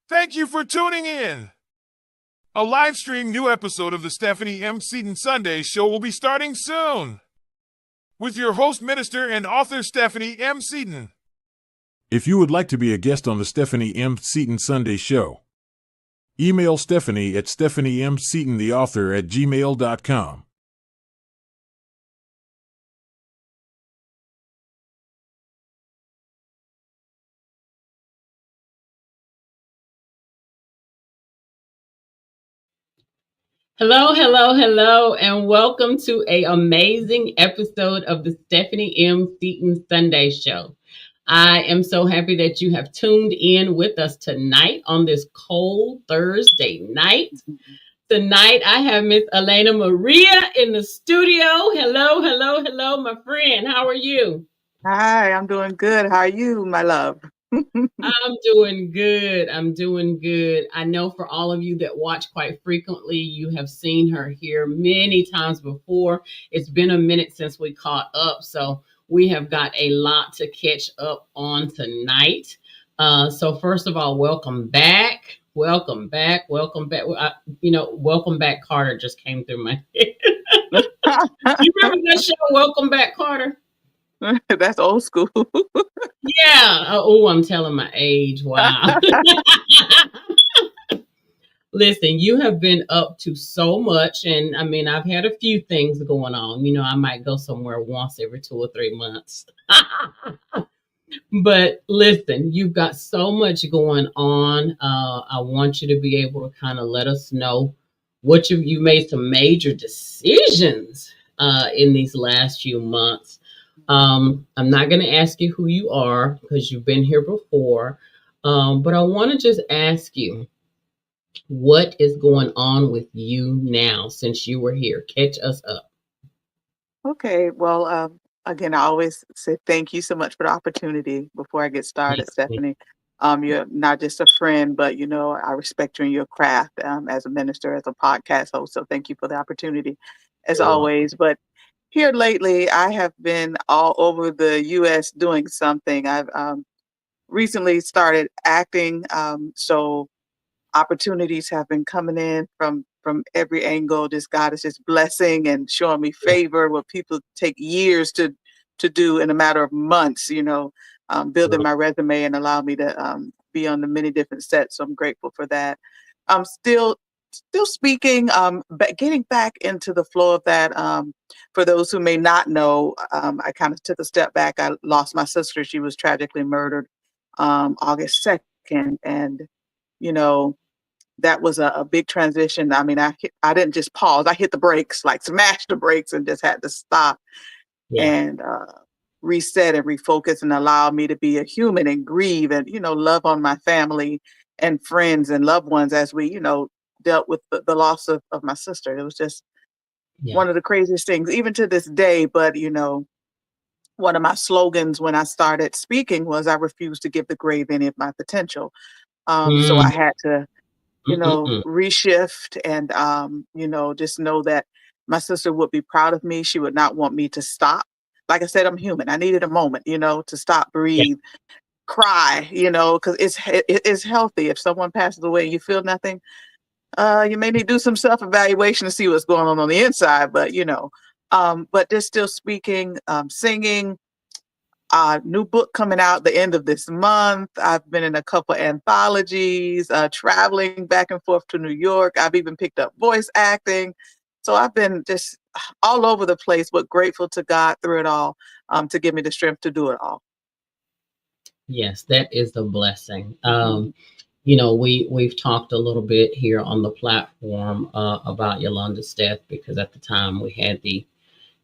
Thank you for tuning in. A live stream new episode of the Stephanie M. Seaton Sunday Show will be starting soon with your host, minister, and author Stephanie M. Seaton. If you would like to be a guest on the Stephanie M. Seaton Sunday Show, email Stephanie at stephaniemseatontheauthor@gmail.com. Hello, hello, hello, and welcome to an amazing episode of the Stephanie M. Seaton Sunday Show. I am so happy that you have tuned in with us tonight on this cold Thursday night. Tonight, I have Miss Allaina Maria in the studio. Hello, hello, hello, my friend. How are you? Hi, I'm doing good. How are you, my love? I'm doing good. I'm doing good. I know for all of you that watch quite frequently, you have seen her here many times before. It's been a minute since we caught up, so we have got a lot to catch up on tonight. So first of all, welcome back. Welcome back. Welcome back. Welcome back, Carter just came through my head. You remember that show, Welcome Back, Carter? That's old school. Yeah. Oh, I'm telling my age. Wow. Listen, you have been up to so much. And I mean, I've had a few things going on. I might go somewhere once every 2 or 3 months. But listen, you've got so much going on. I want you to be able to kind of let us know what you made some major decisions in these last few months. I'm not going to ask you who you are because you've been here before. But I want to just ask you, what is going on with you now since you were here? Catch us up. Okay, well, again, I always say thank you so much for the opportunity before I get started, Yes, ma'am. Stephanie. You're not just a friend, but I respect you in your craft as a minister, as a podcast host. So thank you for the opportunity, as You're welcome. always. But here lately, I have been all over the U.S. doing something. I've recently started acting, so opportunities have been coming in from every angle. Just God is just blessing and showing me Yeah, favor what people take years to do in a matter of months. Building right. my resume and allow me to be on the many different sets. So I'm grateful for that. I'm still speaking, but getting back into the flow of that. For those who may not know, I kind of took a step back. I lost my sister. She was tragically murdered August 2nd, and you know that was a big transition. I mean, I didn't just pause. I hit the brakes, like smashed the brakes, and just had to stop Yeah. and reset and refocus and allow me to be a human and grieve and love on my family and friends and loved ones as we dealt with the loss of my sister. It was just Yeah. one of the craziest things, even to this day. But one of my slogans when I started speaking was I refuse to give the grave any of my potential. So Mm, I had to mm. reshift and, just know that my sister would be proud of me. She would not want me to stop. Like I said, I'm human. I needed a moment, to stop, Yeah. breathe, cry, because it's healthy. If someone passes away and you feel nothing, you may need to do some self-evaluation to see what's going on the inside, but just still speaking, singing, new book coming out the end of this month. I've been in a couple anthologies, traveling back and forth to New York. I've even picked up voice acting. So I've been just all over the place, but grateful to God through it all, to give me the strength to do it all. Yes, that is a blessing. Mhm. We've talked a little bit here on the platform about Yolanda's death because at the time we had the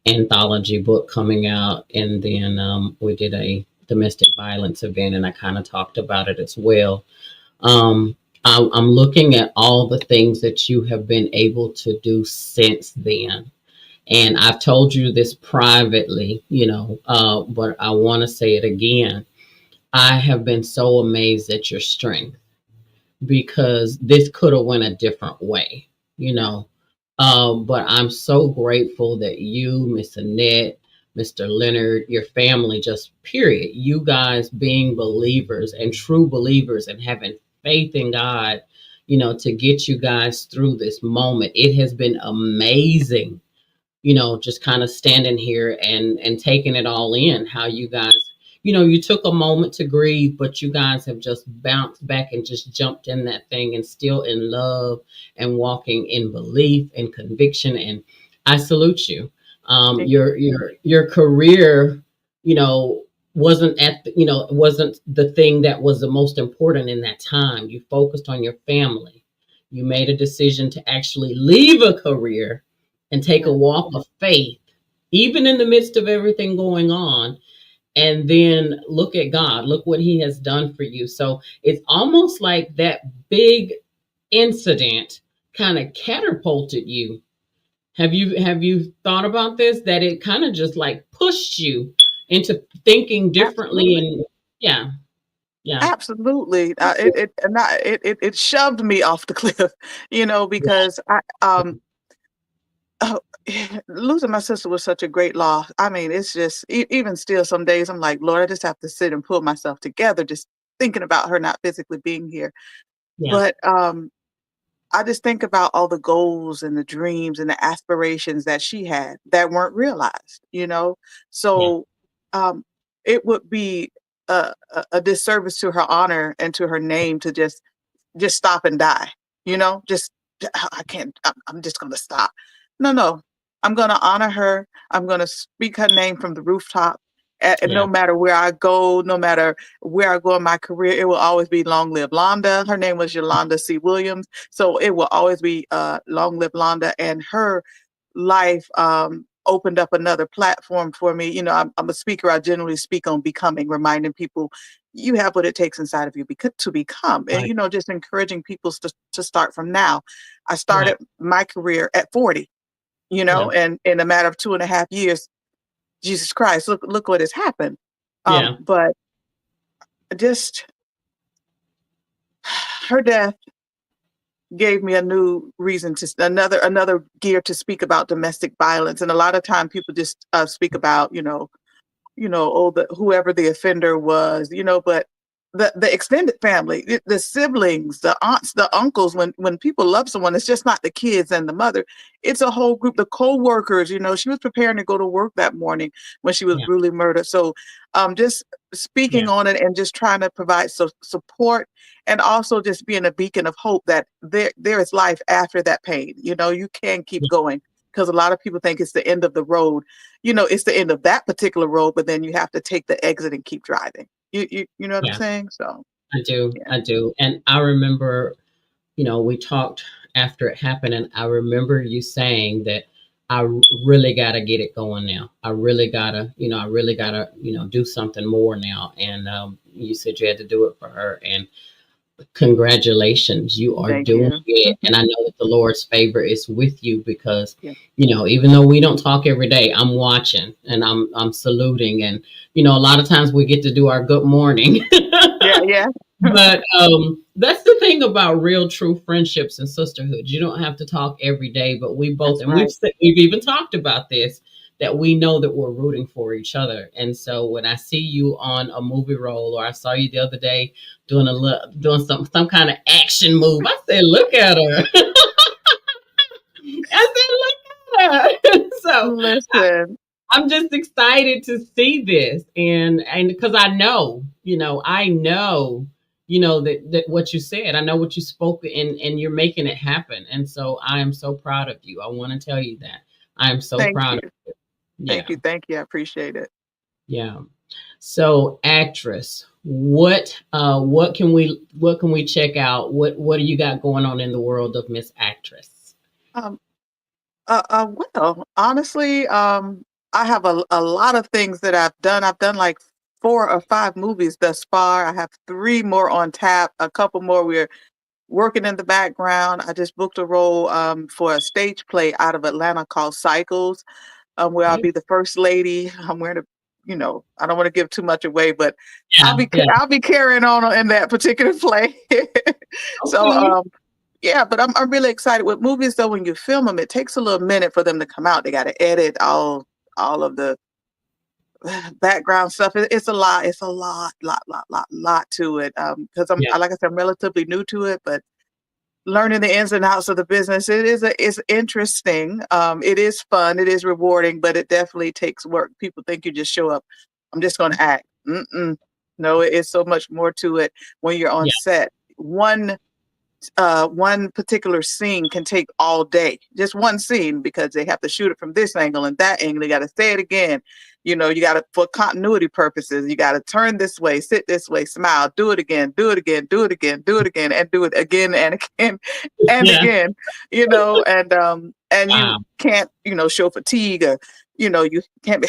anthology book coming out, and then we did a domestic violence event, and I kind of talked about it as well. Um, I'm looking at all the things that you have been able to do since then. And I've told you this privately, but I want to say it again. I have been so amazed at your strength because this could have went a different way, you know. But I'm so grateful that you, Miss Annette, Mr. Leonard, your family, just period, you guys being believers and true believers and having faith in God, to get you guys through this moment. It has been amazing, just kind of standing here and taking it all in, how you guys, you took a moment to grieve, but you guys have just bounced back and just jumped in that thing and still in love and walking in belief and conviction. And I salute you. Your career, you know, wasn't the thing that was the most important in that time. You focused on your family. You made a decision to actually leave a career and take a walk of faith, even in the midst of everything going on. And then look at God, look what he has done for you. So it's almost like that big incident kind of catapulted you. Have you thought about this? That it kind of just like pushed you into thinking differently. Absolutely. And yeah, yeah, Absolutely. It shoved me off the cliff, yeah, because oh, losing my sister was such a great loss. I mean, it's just even still some days I'm like, Lord, I just have to sit and pull myself together just thinking about her not physically being here. yeah, But I just think about all the goals and the dreams and the aspirations that she had that weren't realized. yeah, So um, it would be a disservice to her honor and to her name to just stop and die. Just I can't. I'm just gonna stop. No, no. I'm gonna honor her. I'm gonna speak her name from the rooftop. And no yeah, matter where I go, no matter where I go in my career, it will always be Long Live Londa. Her name was Yolanda C. Williams, so it will always be Long Live Londa. And her life opened up another platform for me. I'm a speaker. I generally speak on becoming, reminding people you have what it takes inside of you to become, and right, just encouraging people to start from now. I right, started my career at 40, yeah, and in a matter of 2.5 years, Jesus Christ, look what has happened. yeah, But just her death gave me a new reason to another gear to speak about domestic violence. And a lot of time people just speak about oh, whoever the offender was, but the extended family, the siblings, the aunts, the uncles, when people love someone, it's just not the kids and the mother. It's a whole group, the co-workers. She was preparing to go to work that morning when she was yeah, brutally murdered. So just speaking yeah, on it and just trying to provide support, and also just being a beacon of hope that there is life after that pain. You can keep yeah, going, because a lot of people think it's the end of the road. It's the end of that particular road, but then you have to take the exit and keep driving. You know what I'm yeah. saying? So I do, yeah. I do. And I remember, we talked after it happened, and I remember you saying that I really got to get it going now. I really gotta, do something more now. And you said you had to do it for her. And congratulations, you are Thank doing you. it. And I know that the Lord's favor is with you because, Yeah. even though we don't talk every day, I'm watching and I'm saluting. And, a lot of times we get to do our good morning. Yeah, yeah. But that's the thing about real, true friendships and sisterhood. You don't have to talk every day, but we both, That's and right. we've even talked about this, that we know that we're rooting for each other. And so when I see you on a movie role, or I saw you the other day doing some kind of action move, I said, "Look at her!" I said, "Look at her!" So Listen, I'm just excited to see this, and because I know, that what you said, I know what you spoke, and you're making it happen, and so I am so proud of you. I want to tell you that I am so thank proud you. of you. Thank Yeah, you. Thank you. I appreciate it. yeah. So, actress, what can we check out? What do you got going on in the world of Miss Actress? Um, well, honestly, I have a lot of things that I've done. I've done like 4 or 5 movies thus far. I have 3 more on tap. A couple more we're working in the background. I just booked a role for a stage play out of Atlanta called Cycles, where I'll Okay. be the first lady. I'm wearing I don't want to give too much away, but Yeah, yeah. I'll be carrying on in that particular play. So Okay. yeah, but I'm really excited with movies though. When you film them, it takes a little minute for them to come out. They got to edit all of the background stuff. It's a lot. It's a lot to it. Because Yeah. like I said, I'm relatively new to it, but learning the ins and outs of the business, it's interesting. It is fun. It is rewarding, but it definitely takes work. People think you just show up. I'm just going to act. Mm-mm. No, it's so much more to it when you're on Yeah. set. One particular scene can take all day, just one scene, because they have to shoot it from this angle and that angle. They got to say it again. You got to, for continuity purposes, you got to turn this way, sit this way, smile, do it again, do it again, do it again, do it again, and do it again and again and Yeah. again, and you Wow. can't, show fatigue, or, you can't be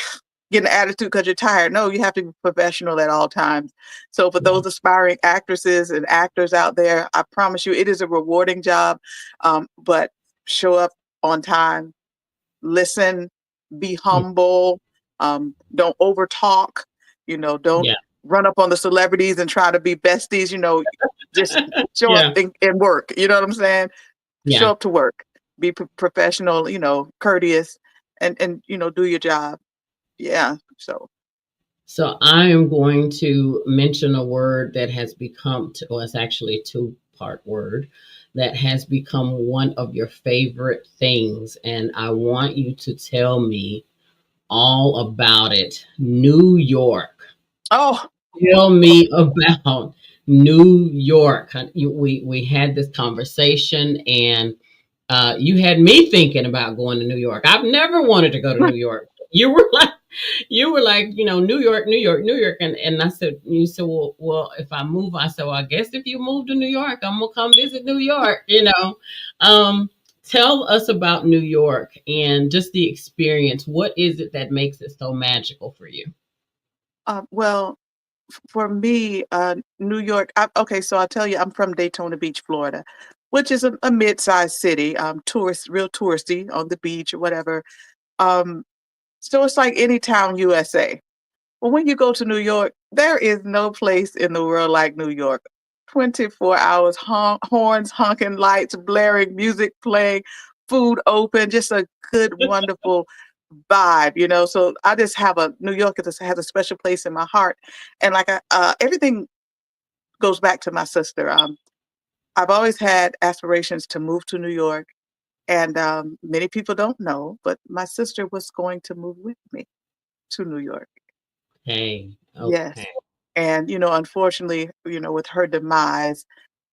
get an attitude because you're tired. No, you have to be professional at all times. So for Yeah. those aspiring actresses and actors out there, I promise you, it is a rewarding job. But show up on time, listen, be Mm. humble, don't over talk, don't Yeah. run up on the celebrities and try to be besties, just show up Yeah. and work. You know what I'm saying? Show Yeah. up to work, be professional, courteous, and do your job. Yeah. So. So I am going to mention a word that has become, well, it's actually a two-part word that has become one of your favorite things. And I want you to tell me all about it. New York. Oh, Tell me about New York. We had this conversation, and you had me thinking about going to New York. I've never wanted to go to New York. You were like, New York, New York, New York, and I said, you said, well, if I move, I said, well, I guess if you move to New York, I'm gonna come visit New York. Um, tell us about New York and just the experience. What is it that makes it so magical for you? well, for me, New York. Okay, so I'll tell you, I'm from Daytona Beach, Florida, which is a mid-sized city. Real touristy on the beach or whatever. Um, so it's like any town, USA. But when you go to New York, there is no place in the world like New York. 24 hours, horns honking, lights blaring, music playing, food open, just a good, wonderful vibe, So I just have New York has a special place in my heart. And like everything goes back to my sister. I've always had aspirations to move to New York. And many people don't know, but my sister was going to move with me to New York. Hey, Yes. okay, And, unfortunately, with her demise,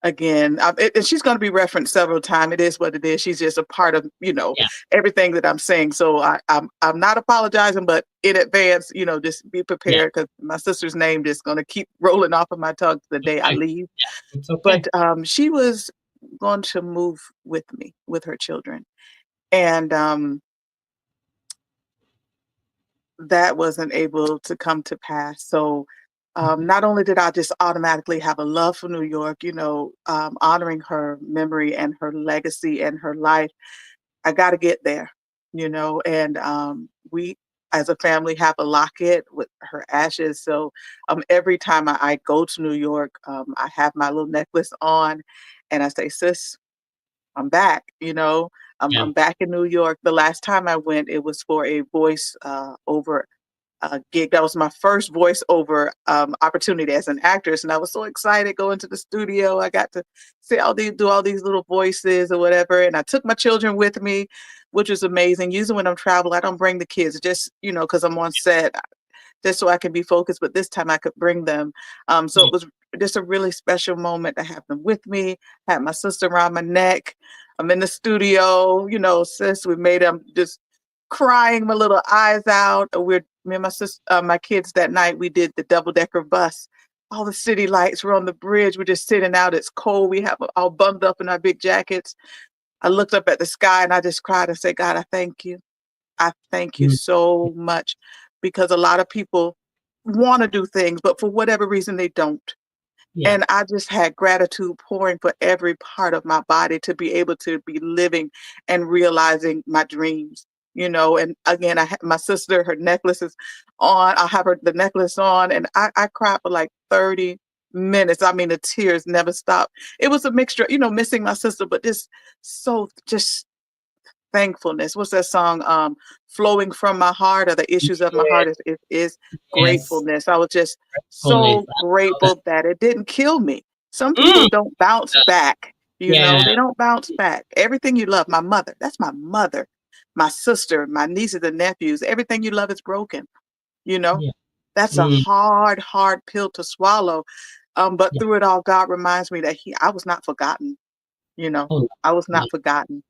again, and she's going to be referenced several times. It is what it is. She's just a part of, yeah, everything that I'm saying. So I'm not apologizing, but in advance, just be yeah, prepared, because my sister's name just going to keep rolling off of my tongue the day I okay, leave. yeah, it's okay. But she was going to move with me, with her children. And that wasn't able to come to pass. So not only did I just automatically have a love for New York, honoring her memory and her legacy and her life, I got to get there, and we as a family have a locket with her ashes. So every time I go to New York, I have my little necklace on, and I say, sis, I'm back, Yeah, I'm back in New York. The last time I went, it was for a voice over gig. That was my first voiceover opportunity as an actress, and I was so excited going to the studio. I got to do all these little voices or whatever, and I took my children with me, which was amazing. Usually when I'm traveling, I don't bring the kids, just because I'm on set, just so I can be focused. But this time I could bring them. So yeah, it was just a really special moment to have them with me. Had my sister around my neck. I'm in the studio, sis. We made them just crying my little eyes out. Me and my sister, my kids that night, we did the double-decker bus. All the city lights were on the bridge. We're just sitting out. It's cold. We have all bundled up in our big jackets. I looked up at the sky and I just cried and said, God, I thank you. I thank you mm, so much, because a lot of people want to do things, but for whatever reason, they don't. yeah, And I just had gratitude pouring for every part of my body to be able to be living and realizing my dreams. And again, I had my sister, her necklace is on. I have the necklace on, and I cried for like 30 minutes. I mean, the tears never stopped. It was a mixture, missing my sister, but just thankfulness. What's that song? Flowing from my heart, or the issues of my Yes, heart is yes. gratefulness. I was just Fullness. so I love grateful that it didn't kill me. Some it. people don't bounce back, Yeah, they don't bounce back. Everything you love, my mother, that's my mother, my sister, my nieces and nephews, everything you love is broken, you know? yeah. That's a Mm, hard pill to swallow. But yeah. through it all, God reminds me that I was not forgotten, Oh, I was no, not forgotten.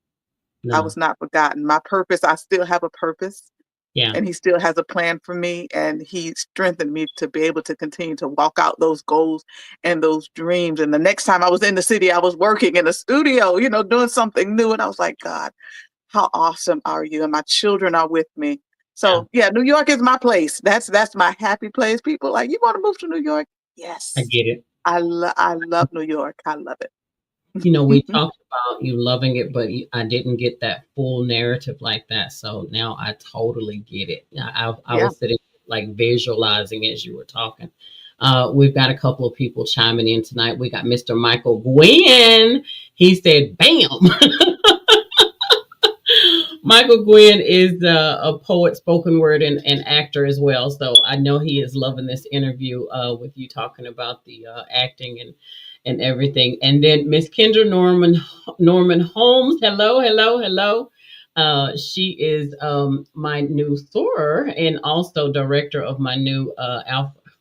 I no. was not forgotten. My purpose, I still have a purpose, Yeah, and he still has a plan for me, and he strengthened me to be able to continue to walk out those goals and those dreams. And the next time I was in the city, I was working in a studio, doing something new, and I was like, God, how awesome are you? And my children are with me. yeah. So yeah, New York is my place. That's my happy place. People like, you want to move to New York? I Yes. get it. I love New York. I love it. We talked about you loving it, but I didn't get that full narrative like that. So now I totally get it. I Yeah. was sitting like visualizing as you were talking. We've got a couple of people chiming in tonight. We got Mr. Michael Gwynn. He said, "Bam." Michael Gwynn is a poet, spoken word, and actor as well. So I know he is loving this interview with you talking about the acting and everything. And then Miss Kendra Norman Holmes. Hello, hello, hello. She is my new soror and also director of my new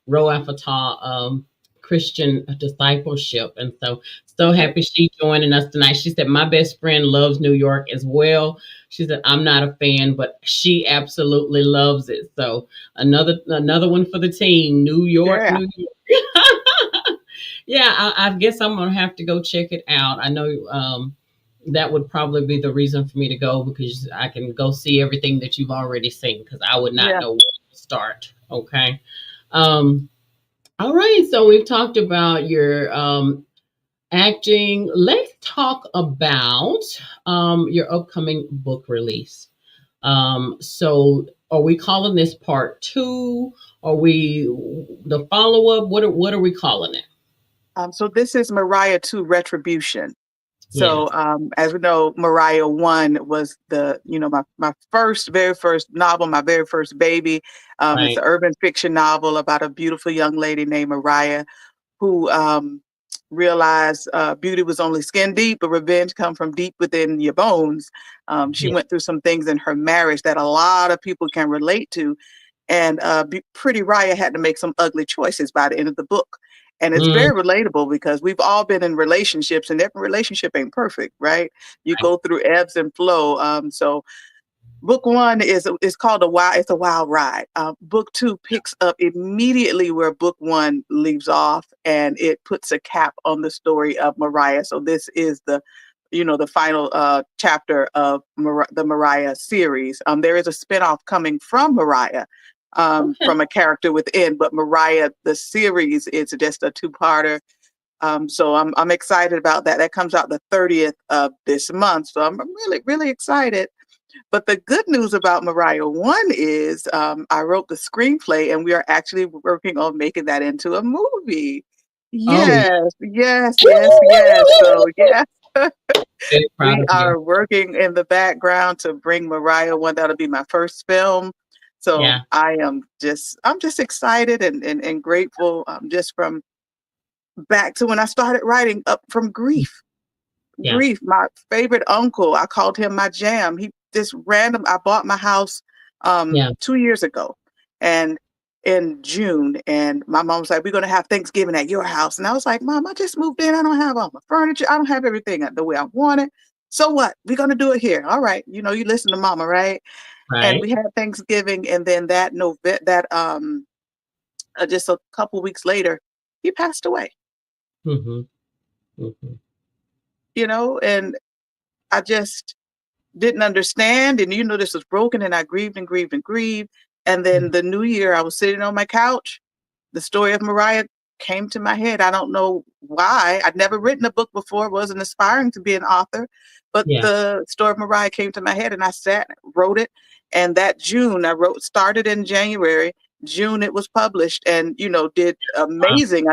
Rho Alpha Tau Christian discipleship. And so Okay. happy she's joining us tonight. She said, "My best friend loves New York as well." She said, "I'm not a fan, but she absolutely loves it." So another one for the team. New York, Yeah. New York. Yeah, I guess I'm gonna have to go check it out. I know that would probably be the reason for me to go because I can go see everything that you've already seen because I would not Yeah. know where to start. Okay. Um, all right. So we've talked about your acting. Let's talk about your upcoming book release. So are we calling this part two? Are we the follow up? What are we calling it? So this is Mariah 2 Retribution. So Yes, as we know, Mariah 1 was my very first novel, my very first baby. It's right. an urban fiction novel about a beautiful young lady named Mariah who realized beauty was only skin deep, but revenge come from deep within your bones. She Yeah. went through some things in her marriage that a lot of people can relate to, and Pretty Raya had to make some ugly choices by the end of the book. And it's Mm, very relatable because we've all been in relationships, and every relationship ain't perfect, right? You right. go through ebbs and flow. So book one is called It's a wild ride. Book two picks up immediately where book one leaves off, and it puts a cap on the story of Mariah. So this is the final chapter of the Mariah series. There is a spinoff coming from Mariah, Okay. from a character within, but Mariah, the series, is just a two-parter. So I'm excited about that. That comes out the 30th of this month. So I'm really, really excited. But the good news about Mariah 1 is I wrote the screenplay, and we are actually working on making that into a movie. Oh yeah. Yes, yes, yes, yes. So yeah, Very proud we of you. are working in the background to bring Mariah 1. That'll be my first film. So Yeah. I'm just excited and grateful, just from back to when I started writing, up from grief. Yeah. Grief. My favorite uncle, I called him my jam. He just random. I bought my house Yeah. 2 years ago, and in June, and my mom was like, "We're gonna have Thanksgiving at your house," and I was like, "Mom, I just moved in. I don't have all my furniture. I don't have everything the way I want it. So what? We're gonna do it here. All right. You listen to Mama, right?" And Right. we had Thanksgiving, and then just a couple weeks later, he passed away. Mm-hmm. Mm-hmm. And I just didn't understand. And this was broken, and I grieved and grieved and grieved. And then the new year, I was sitting on my couch. The story of Mariah came to my head. I don't know why. I'd never written a book before, wasn't aspiring to be an author. But Yeah. the story of Mariah came to my head, and I sat, wrote it. And that June, started in January. June, it was published, and, did Wow. amazing.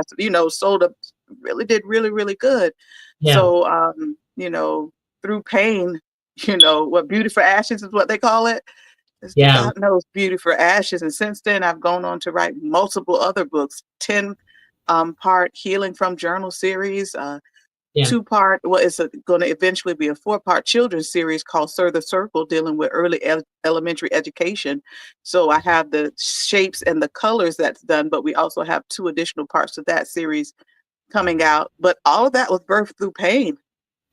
Sold up, really did really, really good. Yeah. So, through pain, you know, what Beauty for Ashes is what they call it. It's, Yeah. God knows, Beauty for Ashes. And since then, I've gone on to write multiple other books, 10 part Healing from Journal series, Yeah. 2-part, well, it's going to eventually be a 4-part children's series called Sir the Circle, dealing with early elementary education. So I have the shapes and the colors that's done, but we also have 2 additional parts of that series coming out. But all of that was birthed through pain,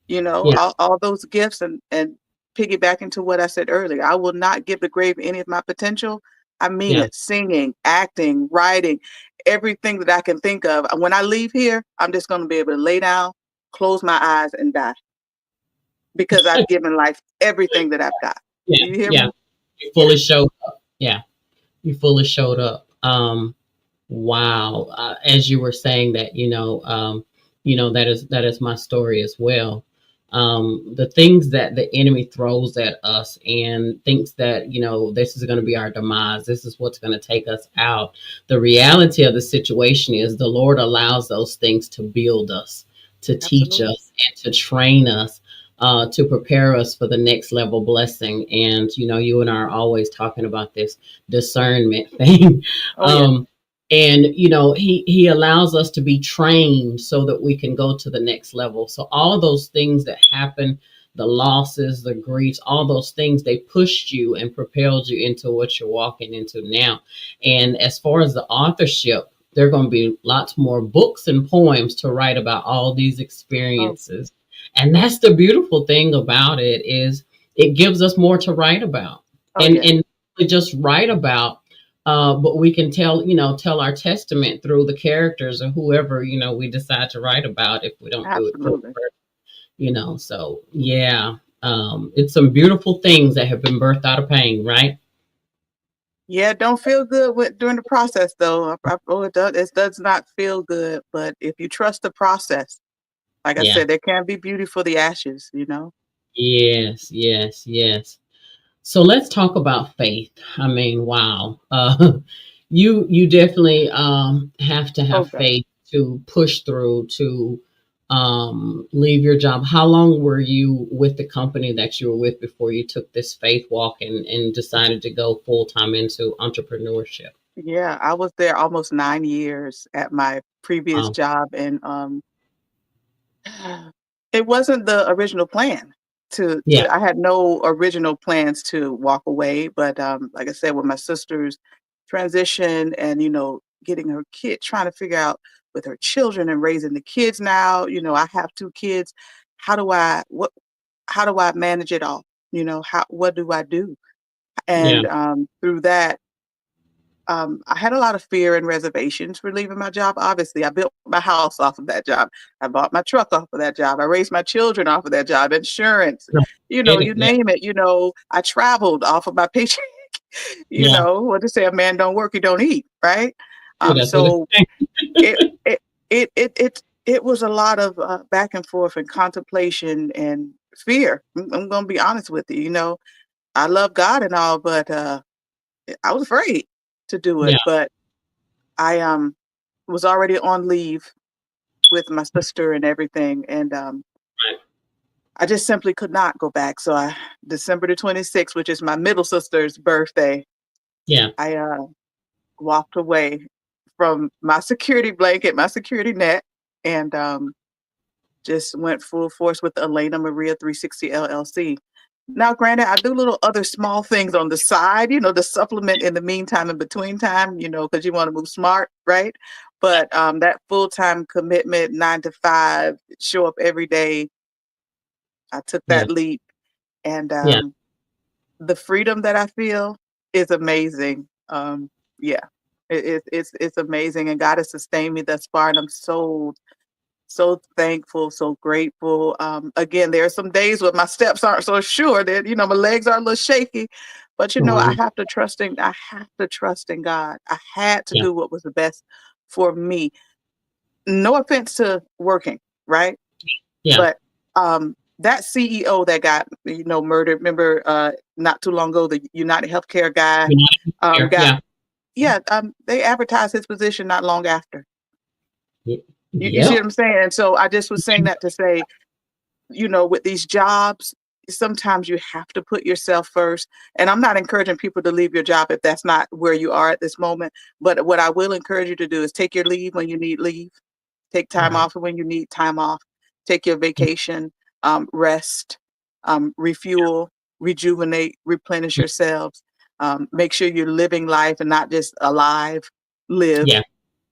you know, Yeah. all those gifts, and piggybacking to what I said earlier, I will not give the grave any of my potential. I mean Yeah. it, singing, acting, writing, everything that I can think of. When I leave here, I'm just going to be able to lay down, close my eyes, and die, because I've given life everything that I've got. Yeah. You hear Yeah. me? You Yeah. fully showed up. Yeah. You fully showed up. Wow. As you were saying that, that is my story as well. The things that the enemy throws at us and thinks that, this is going to be our demise. This is what's going to take us out. The reality of the situation is the Lord allows those things to build us, to teach Absolutely. us, and to train us. To prepare us for the next level blessing. And, you and I are always talking about this discernment thing. Oh, yeah. And he allows us to be trained so that we can go to the next level. So all of those things that happen, the losses, the griefs, all those things, they pushed you and propelled you into what you're walking into now. And as far as the authorship, there are going to be lots more books and poems to write about all these Oh, experiences. And that's the beautiful thing about it, is it gives us more to write about. oh, and yeah. and just write about, but we can tell our testament through the characters or whoever, we decide to write about, if we don't do it through Absolutely. so yeah. It's some beautiful things that have been birthed out of pain, right? Yeah, don't feel good during the process, though. It does not feel good, but if you trust the process, like I Yeah. said, there can be beauty for the ashes, you know? Yes, yes, yes. So let's talk about faith. I mean, wow. You definitely have to have Oh, God. faith to push through, to leave your job. How long were you with the company that you were with before you took this faith walk and decided to go full time into entrepreneurship? Yeah, I was there almost 9 years at my previous Wow. job, and it wasn't the original plan Yeah. to I had no original plans to walk away, but like I said, with my sister's transition and, getting her kid, trying to figure out with her children and raising the kids now, I have 2 kids. How do I manage it all? What do I do? Yeah. And through that, I had a lot of fear and reservations for leaving my job. Obviously, I built my house off of that job. I bought my truck off of that job. I raised my children off of that job. Insurance, No, get it. you Yeah. name it. I traveled off of my paycheck. Yeah. What to say? A man don't work, he don't eat, right? Yeah, that's what So it it it was a lot of back and forth and contemplation and fear. I'm gonna be honest with you. I love God and all, but I was afraid to do Yeah. it. But I was already on leave with my sister and everything, and Right. I just simply could not go back. So December the 26th, which is my middle sister's birthday, Yeah. I walked away from my security blanket, my security net, and just went full force with Allaina Maria 360 LLC. Now, granted, I do little other small things on the side, to supplement in the meantime, in between time, because you want to move smart, right? But that full time commitment, 9 to 5, show up every day, I took Yeah. that leap, and Yeah. the freedom that I feel is amazing. Yeah, it's amazing, and God has sustained me thus far, and I'm so thankful, so grateful. Again, there are some days where my steps aren't so sure, that my legs are a little shaky, but I Mhm. have to trust in God. I had to Yeah. do what was the best for me. No offense to working, right? Yeah. But that CEO that got murdered, remember not too long ago, the United Healthcare guy You're not here. got, Yeah. yeah, they advertised his position not long after. You see what Yep. I'm saying? And so I just was saying that to say, with these jobs, sometimes you have to put yourself first. And I'm not encouraging people to leave your job if that's not where you are at this moment. But what I will encourage you to do is take your leave when you need leave, take time Right. off when you need time off, take your vacation, rest, refuel, rejuvenate, replenish yourselves. Make sure you're living life and not just alive, live, Yeah.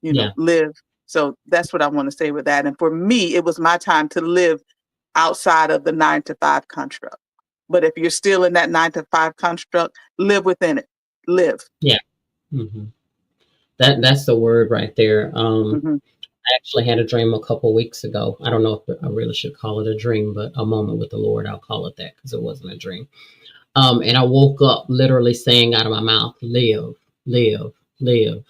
Yeah. live. So that's what I want to say with that. And for me, it was my time to live outside of the 9 to 5 construct. But if you're still in that 9 to 5 construct, live within it. Live. Yeah. hmm that's the word right there. Hmm. I actually had a dream a couple weeks ago. I don't know if I really should call it a dream, but a moment with the Lord, I'll call it that because it wasn't a dream. And I woke up literally saying out of my mouth, live, live, live.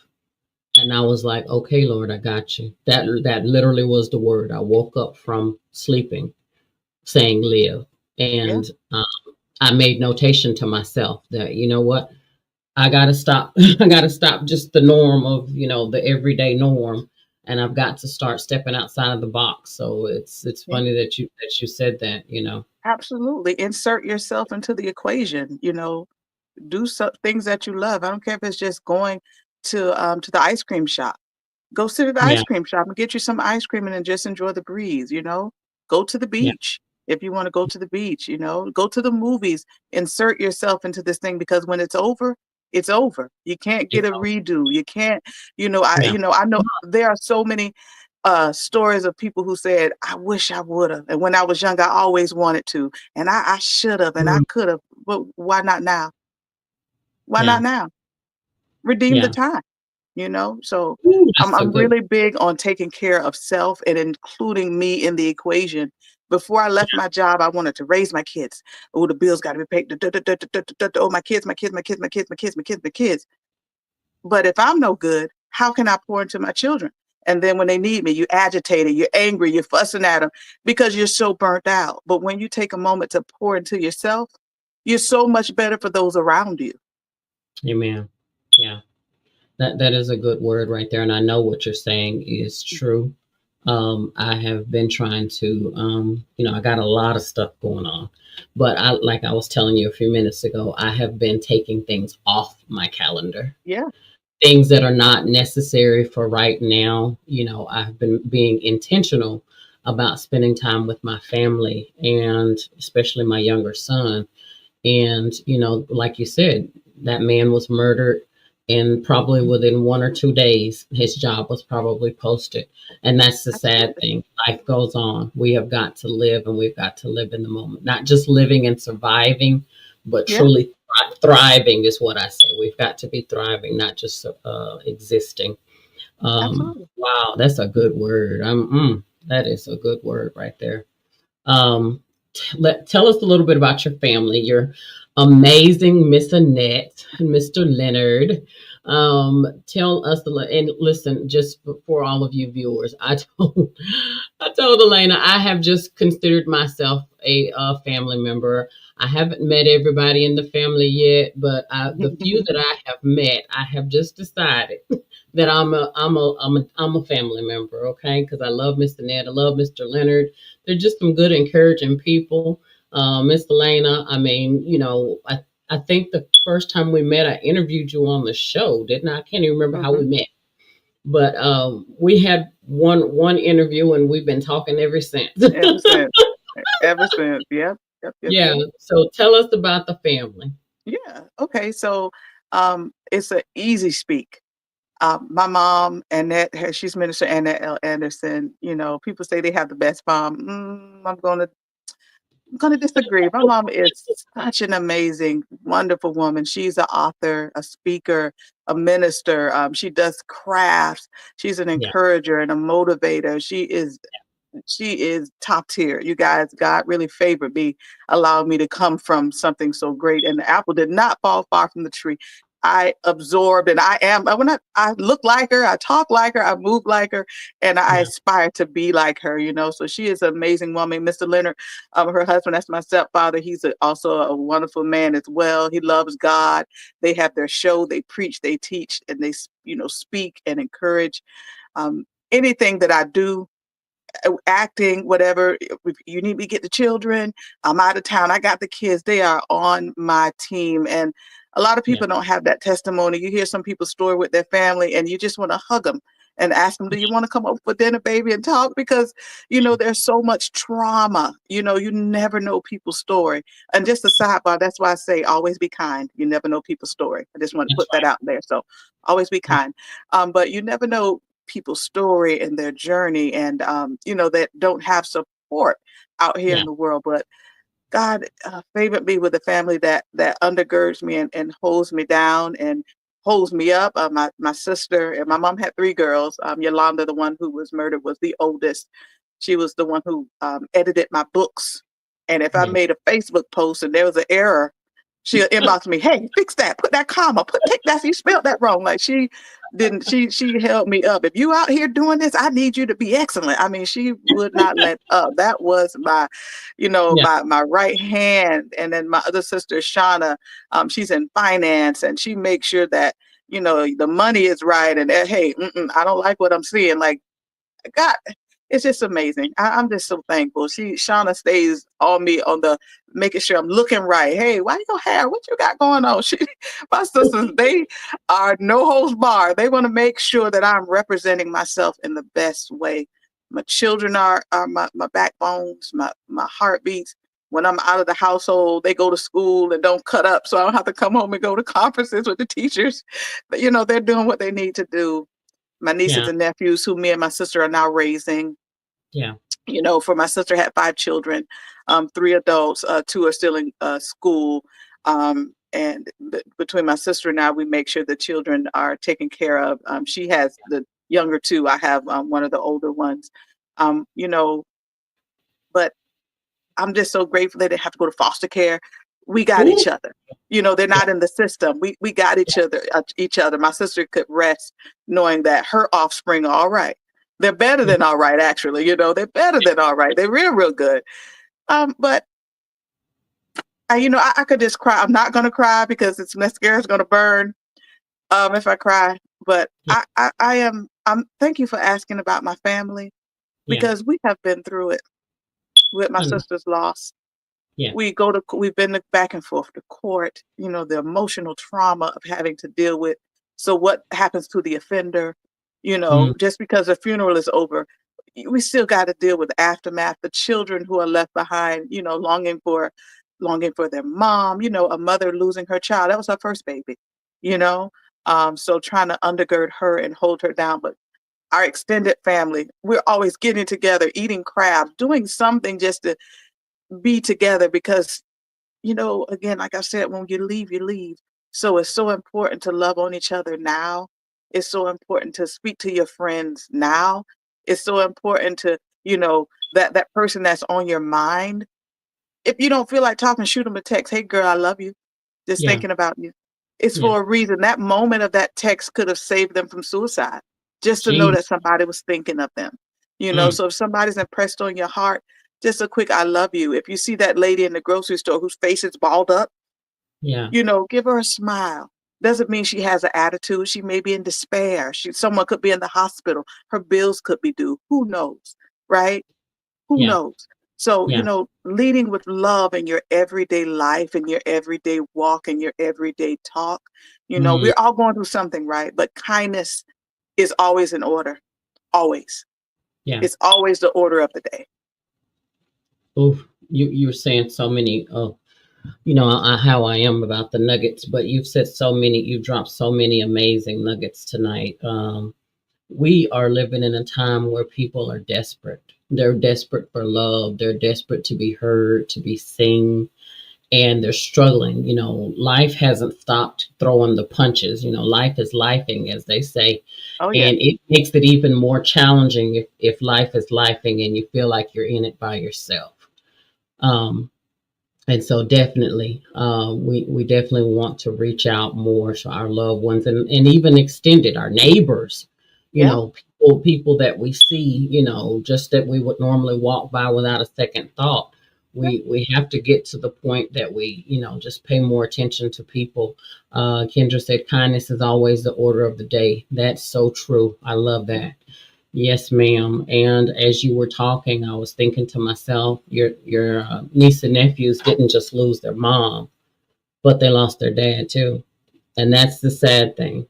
And I was like, okay, Lord, I got you. That literally was the word. I woke up from sleeping saying live. Yeah. And I made notation to myself that, you know what? I gotta stop. I gotta stop just the norm of, the everyday norm. And I've got to start stepping outside of the box. So it's Yeah. funny that you said that. Absolutely. Insert yourself into the equation. Do some things that you love. I don't care if it's just going to the ice cream shop. Go sit at the Yeah, ice cream shop and get you some ice cream and then just enjoy the breeze. Go to the yeah, beach if you want to go to the beach. Go to the movies, insert yourself into this thing because when it's over, it's over. You can't get it's a all, redo. You can't, I yeah, you know, I know there are so many stories of people who said, I wish I would have. And when I was young, I always wanted to. And I should have and I mm, could have. But why not now? Why yeah, not now? Redeem the yeah. time. So Ooh, I'm that's a I'm good. really big on taking care of self and including me in the equation. Before I left my job, I wanted to raise my kids. Oh, the bills got to be paid. Oh, my kids, my kids, my kids, my kids, my kids, my kids, my kids. But if I'm no good, how can I pour into my children? And then when they need me, you're agitated, you're angry, you're fussing at them because you're so burnt out. But when you take a moment to pour into yourself, you're so much better for those around you. Amen. Yeah. That is a good word right there, and I know what you're saying is true. I have been trying to, I got a lot of stuff going on, but like I was telling you a few minutes ago, I have been taking things off my calendar, Yeah. things that are not necessary for right now. I've been being intentional about spending time with my family and especially my younger son. And, like you said, that man was murdered. And probably within 1 or 2 days, his job was probably posted. And that's the sad Absolutely. thing. Life goes on. We have got to live and we've got to live in the moment. Not just living and surviving, but Yeah, truly thriving is what I say. We've got to be thriving, not just existing. absolutely. Wow, that's a good word. That is a good word right there. Um, tell us a little bit about your family, your amazing Miss Annette and Mr. Leonard. Tell us and listen, just for all of you viewers, I told Allaina I have just considered myself a family member. I haven't met everybody in the family yet, but the few that I have met, I have just decided that I'm a family member. Okay, because I love Mr. Ned, I love Mr. Leonard. They're just some good, encouraging people. Miss Allaina, I mean, I think the first time we met, I interviewed you on the show, didn't I? I can't even remember how we Mhm. met, but we had one interview, and we've been talking ever since. Ever since. Ever since. Yep. Yep. Yep. Yeah. Yep. So tell us about the family. Yeah. Okay. So it's an easy speak. My mom, Annette, she's Minister Annette L. Anderson. People say they have the best mom. I'm gonna disagree. My mom is such an amazing, wonderful woman. She's an author, a speaker, a minister. She does crafts. She's an Yeah. encourager and a motivator. She is top tier. You guys, God really favored me, allowed me to come from something so great. And the apple did not fall far from the tree. I absorbed, and I look like her, I talk like her, I move like her, and I Yeah. aspire to be like her. So she is an amazing woman. Mr. Leonard, her husband, that's my stepfather. He's also a wonderful man as well. He loves God. They have their show, they preach, they teach, and they speak and encourage. Anything that I do, acting, whatever. If you need me to get the children, I'm out of town, I got the kids, they are on my team. And a lot of Yeah. people don't have that testimony. You hear some people's story with their family and you just want to hug them and ask them, do you want to come over for dinner, baby, and talk? Because, there's so much trauma. You never know people's story. And just a sidebar, that's why I say always be kind. You never know people's story. I just want to That's put that out there. So always be right. kind. But you never know people's story and their journey, and that don't have support out here Yeah. in the world. But God favored me with a family that undergirds me and holds me down and holds me up. My sister and my mom had three girls. Yolanda, the one who was murdered, was the oldest. She was the one who edited my books. And if I Yeah. made a Facebook post and there was an error, she'll inbox me, hey, fix that, put that comma, take that, you spelled that wrong. Like she didn't, she held me up. If you out here doing this, I need you to be excellent. I mean, she would not let up. That was my, Yeah. my right hand. And then my other sister, Shauna, she's in finance and she makes sure that, the money is right. And hey, I don't like what I'm seeing. Like, God, it's just amazing. I'm just so thankful. Shauna stays on me on the making sure I'm looking right. Hey, why your hair? What you got going on? My sisters, they are no holds barred. They want to make sure that I'm representing myself in the best way. My children are my backbones, my heartbeats. When I'm out of the household, they go to school and don't cut up, so I don't have to come home and go to conferences with the teachers. But they're doing what they need to do. My nieces Yeah. and nephews, who me and my sister are now raising. Yeah. For my sister had 5 children, 3 adults, 2 are still in school. And between my sister and I, we make sure the children are taken care of. She has the younger 2. I have one of the older ones. Um, you know, but I'm just so grateful they didn't have to go to foster care. We got Ooh. each other. They're Yeah. not in the system. We got each other. Each other. My sister could rest knowing that her offspring are all right. They're better than all right, actually. They're better than all right. They're real, real good. But I could just cry. I'm not gonna cry because it's mascara's gonna burn. If I cry. But Yeah. I'm thank you for asking about my family Yeah. because we have been through it with my I know. sister's loss. Yeah. We've been back and forth to court, the emotional trauma of having to deal with. So what happens to the offender, Mm. just because the funeral is over, we still got to deal with the aftermath, the children who are left behind, longing for their mom, a mother losing her child. That was her first baby, you know. So trying to undergird her and hold her down. But our extended family, we're always getting together, eating crabs, doing something just to be together because again, like I said, when you leave, you leave. So it's so important to love on each other now. It's so important to speak to your friends now. It's so important to, that person that's on your mind. If you don't feel like talking, shoot them a text. Hey girl, I love you. Just Yeah. thinking about you. It's Yeah. for a reason. That moment of that text could have saved them from suicide. Just to know that Jeez. somebody was thinking of them. Mm. So if somebody's impressed on your heart, just a quick I love you. If you see that lady in the grocery store whose face is balled up, Yeah. give her a smile. Doesn't mean she has an attitude. She may be in despair. Someone could be in the hospital. Her bills could be due. Who knows? Right? Who Yeah. knows? So, Yeah. leading with love in your everyday life, in your everyday walk, in your everyday talk. Mm. We're all going through something, right? But kindness is always in order. Always. Yeah. It's always the order of the day. Oof. You're saying so many of how I am about the nuggets, but you've dropped so many amazing nuggets tonight. We are living in a time where people are desperate. They're desperate for love. They're desperate to be heard, to be seen, and they're struggling. Life hasn't stopped throwing the punches. Life is lifing, as they say. Oh, yeah. And it makes it even more challenging if life is lifing and you feel like you're in it by yourself. Um, and so definitely, we definitely want to reach out more to our loved ones and even extended our neighbors, Yeah. people that we see, just that we would normally walk by without a second thought. We have to get to the point that we, just pay more attention to people. Kendra said kindness is always the order of the day. That's so true. I love that. Yes, ma'am. And as you were talking, I was thinking to myself, your niece and nephews didn't just lose their mom, but they lost their dad too, and that's the sad thing.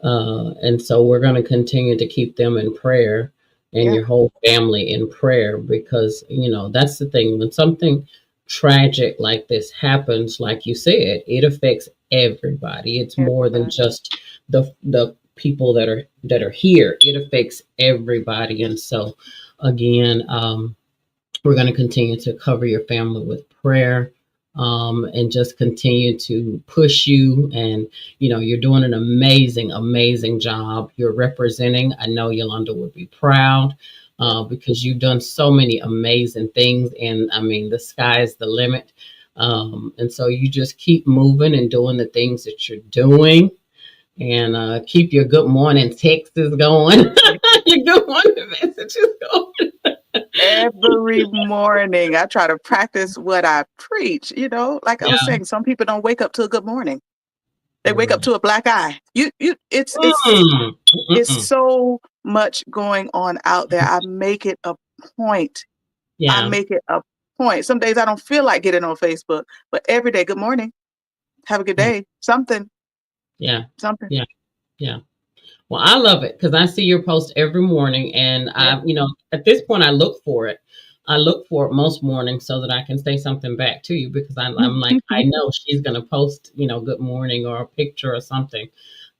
And so we're going to continue to keep them in prayer and Yeah. your whole family in prayer because, that's the thing. When something tragic like this happens, like you said, it affects everybody. It's more than Everybody. just the people that are here. It affects everybody. And so again, we're going to continue to cover your family with prayer, and just continue to push you. And, you're doing an amazing, amazing job. You're representing. I know Yolanda would be proud because you've done so many amazing things. And I mean, the sky is the limit. And so you just keep moving and doing the things that you're doing. And keep your good morning texts going, your good morning messages going. Every morning I try to practice what I preach, like I was Yeah. saying, some people don't wake up to a good morning. They wake up Mm. to a black eye. Mm. It's Mm-mm. so much going on out there. I make it a point. I Yeah, make it a point. Some days I don't feel like getting on Facebook, but every day, good morning, have a good yeah, day, something, yeah, something. yeah, yeah. Well, I love it because I see your post every morning, and Yeah. at this point, I look for it. I look for it most mornings so that I can say something back to you because I'm like, I know she's going to post, good morning or a picture or something.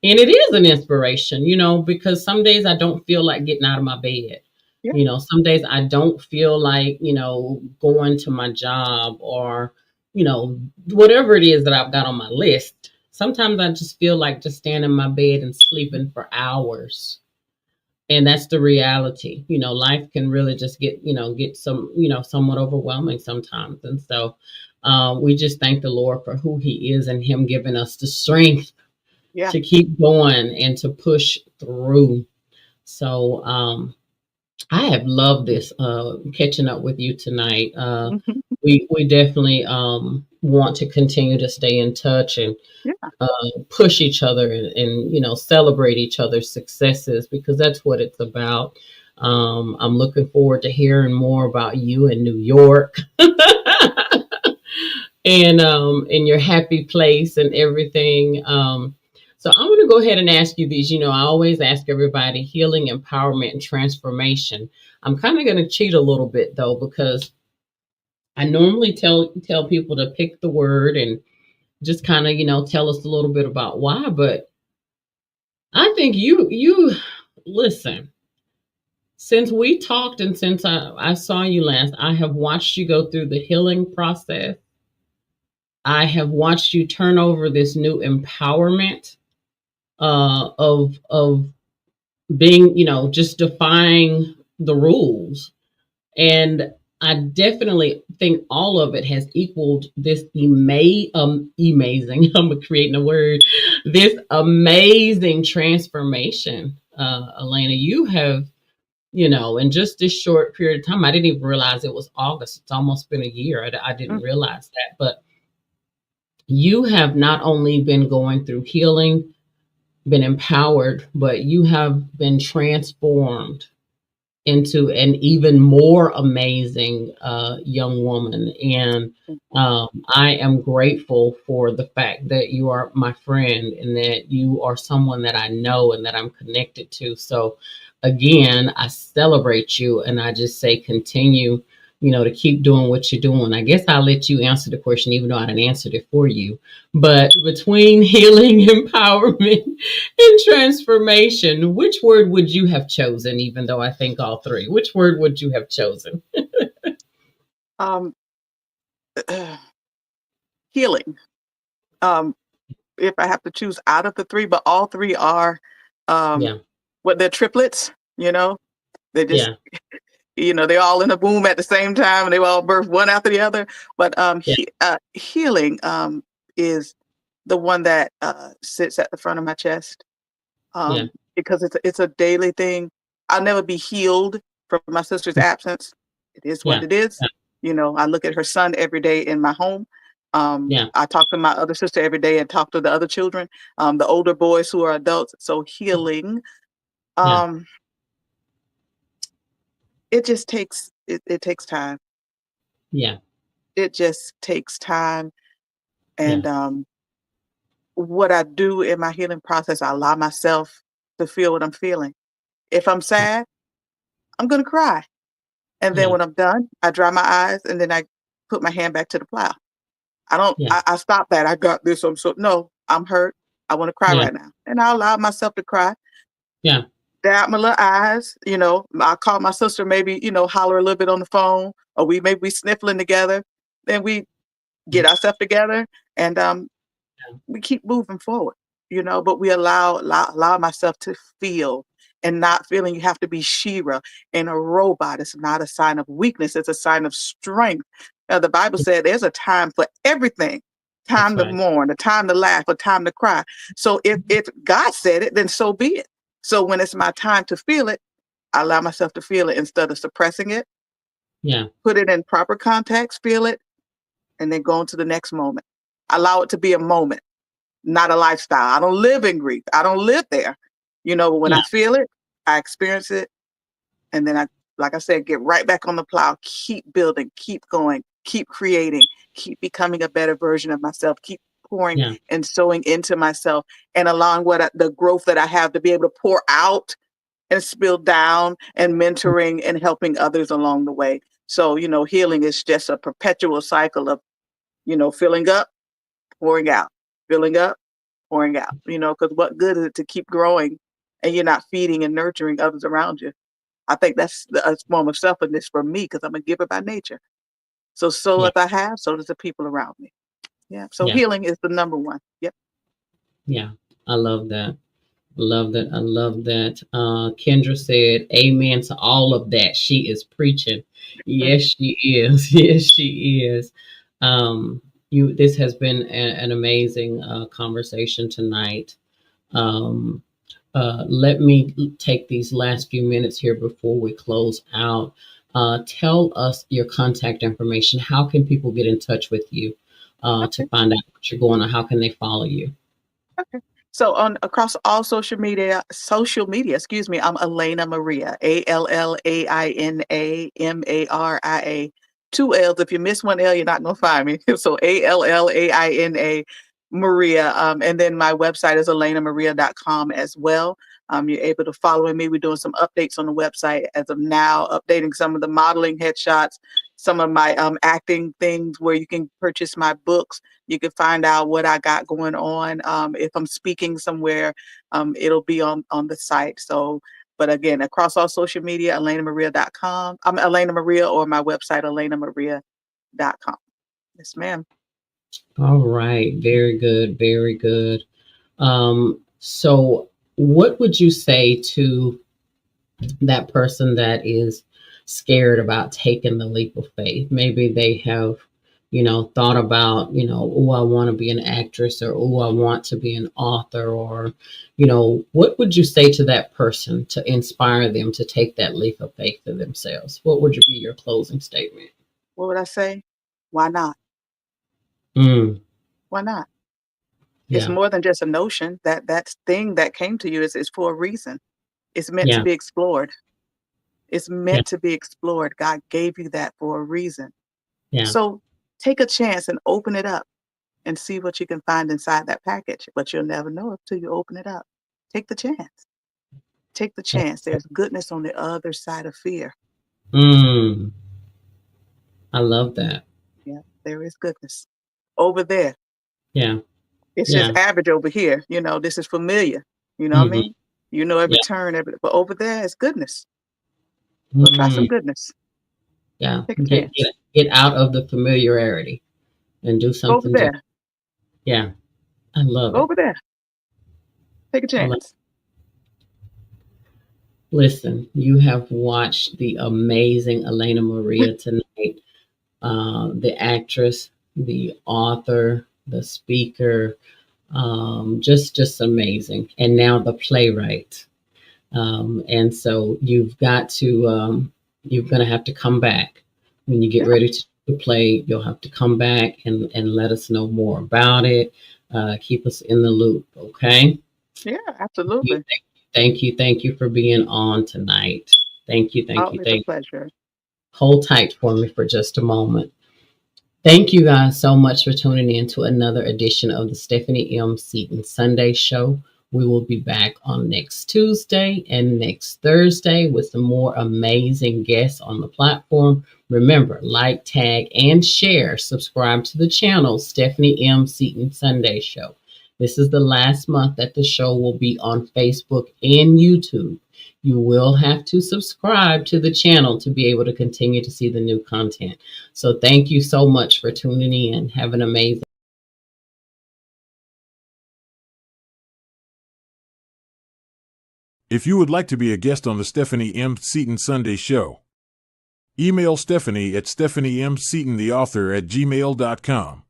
And it is an inspiration, because some days I don't feel like getting out of my bed. Yeah. Some days I don't feel like, going to my job or, whatever it is that I've got on my list. Sometimes I just feel like just staying in my bed and sleeping for hours. And that's the reality. Life can really just get somewhat overwhelming sometimes. And so we just thank the Lord for who He is and Him giving us the strength Yeah. to keep going and to push through. So I have loved this catching up with you tonight. Mhm. We definitely want to continue to stay in touch and Yeah. push each other and celebrate each other's successes because that's what it's about. I'm looking forward to hearing more about you in New York and in your happy place and everything. So I'm going to go ahead and ask you these. I always ask everybody healing, empowerment, and transformation. I'm kind of going to cheat a little bit though because I normally tell people to pick the word and just kind of tell us a little bit about why. But I think you listen. Since we talked and since I saw you last, I have watched you go through the healing process. I have watched you turn over this new empowerment of being, just defying the rules. And I definitely think all of it has equaled this amazing. I'm creating a word. This amazing transformation, Allaina. You have, in just this short period of time. I didn't even realize it was August. It's almost been a year. I didn't Mm. realize that, but you have not only been going through healing, been empowered, but you have been transformed into an even more amazing young woman. And I am grateful for the fact that you are my friend and that you are someone that I know and that I'm connected to. So, again, I celebrate you and I just say continue. To keep doing what you're doing. I guess I'll let you answer the question, even though I didn't answer it for you. But between healing, empowerment, in transformation, which word would you have chosen, even though I think all three? Which word would you have chosen? Um, Healing. Um, if I have to choose out of the three, but all three are, um, Yeah, they're triplets. They just, yeah, they're all in the womb at the same time, and they all birth one after the other. But yeah, healing is the one that sits at the front of my chest. yeah, Because it's a daily thing. I'll never be healed from my sister's absence. It is what yeah, it is. I look at her son every day in my home. yeah, I talk to my other sister every day and talk to the other children, the older boys who are adults. So healing. yeah, Um, it just takes it takes time. Yeah. It just takes time. Yeah. And what I do in my healing process, I allow myself to feel what I'm feeling. If I'm sad, I'm gonna cry. And then Yeah. when I'm done, I dry my eyes and then I put my hand back to the plow. I don't Yeah. I stop that. I got this. I'm so no, I'm hurt. I want to cry Yeah. right now. And I allow myself to cry. Yeah. Dab my little eyes, I call my sister, maybe, holler a little bit on the phone, or we sniffling together. Then we get ourselves together and we keep moving forward, but we allow myself to feel and not feeling you have to be Shira and a robot. It's not a sign of weakness, it's a sign of strength. The Bible said there's a time for everything. That's Time to right. mourn, a time to laugh, a time to cry. So if God said it, then so be it. So when it's my time to feel it, I allow myself to feel it instead of suppressing it, Yeah. put it in proper context, feel it, and then go on to the next moment. Allow it to be a moment, not a lifestyle. I don't live in grief. I don't live there. But when Yeah. I feel it, I experience it, and then like I said, get right back on the plow, keep building, keep going, keep creating, keep becoming a better version of myself, keep pouring Yeah. and sowing into myself and allowing the growth that I have to be able to pour out and spill down and mentoring and helping others along the way. So, healing is just a perpetual cycle of, filling up, pouring out, filling up, pouring out, because what good is it to keep growing and you're not feeding and nurturing others around you? I think that's a form of selfishness for me because I'm a giver by nature. So Yeah. if I have, so does the people around me. Yeah. So Yeah. healing is the number one. Yep. Yeah. I love that. Love that. I love that. Kendra said, amen to all of that. She is preaching. Yes, she is. Yes, she is. This has been an amazing conversation tonight. Um, let me take these last few minutes here before we close out. Tell us your contact information. How can people get in touch with you to Okay. find out what you're going on? How can they follow you? Okay. So on across all social media, excuse me, I'm Allaina Maria, ALLAINA MARIA. Two L's. If you miss one L, you're not gonna find me. So ALLAINA Maria. And then my website is AllainaMaria.com as well. You're able to follow me. We're doing some updates on the website as of now, updating some of the modeling headshots, some of my acting things where you can purchase my books. You can find out what I got going on. If I'm speaking somewhere, it'll be on the site. So, but again, across all social media, AllainaMaria.com. I'm Allaina Maria or my website, AllainaMaria.com. Yes, ma'am. All right. Very good. Very good. So, what would you say to that person that is scared about taking the leap of faith? Maybe they have, thought about, oh, I want to be an actress, or oh, I want to be an author, or, what would you say to that person to inspire them to take that leap of faith for themselves? What would be your closing statement? What would I say? Why not? Mm, Why not? It's yeah, more than just a notion. That thing that came to you is for a reason. It's meant to yeah, be explored. It's yeah, meant to be explored. God gave you that for a reason. yeah. So take a chance and open it up and see what you can find inside that package. But you'll never know until you open it up. Take the chance. Take the chance. There's goodness on the other side of fear. Mm, I love that. Yeah, there is goodness over there. Yeah, It's just yeah. average over here. This is familiar. You know what I Hmm. mean? You know every Yeah. turn, but over there is goodness. So try some Mm, goodness. yeah. Take a Get chance. get get out of the familiarity and do Go over something different. there. Yeah, I love Go it. over there. Take a I love chance. Listen, you have watched the amazing Allaina Maria tonight, the actress, the author, the speaker, just amazing. And now the playwright. And so you're going to have to come back when you get Yeah. ready to play. You'll have to come back and let us know more about it. Keep us in the loop. Okay. Yeah, You- absolutely. Thank you for being on tonight. Thank you, thank you, Always a thank you. pleasure. Hold tight for me for just a moment. Thank you guys so much for tuning in to another edition of the Stephanie M. Seaton Sunday Show. We will be back on next Tuesday and next Thursday with some more amazing guests on the platform. Remember, like, tag, and share. Subscribe to the channel, Stephanie M. Seaton Sunday Show. This is the last month that the show will be on Facebook and YouTube. You will have to subscribe to the channel to be able to continue to see the new content. So thank you so much for tuning in. Have an amazing If you would like to be a guest on the Stephanie M. Seaton Sunday Show, email Stephanie at stephaniemseatontheauthor@gmail.com.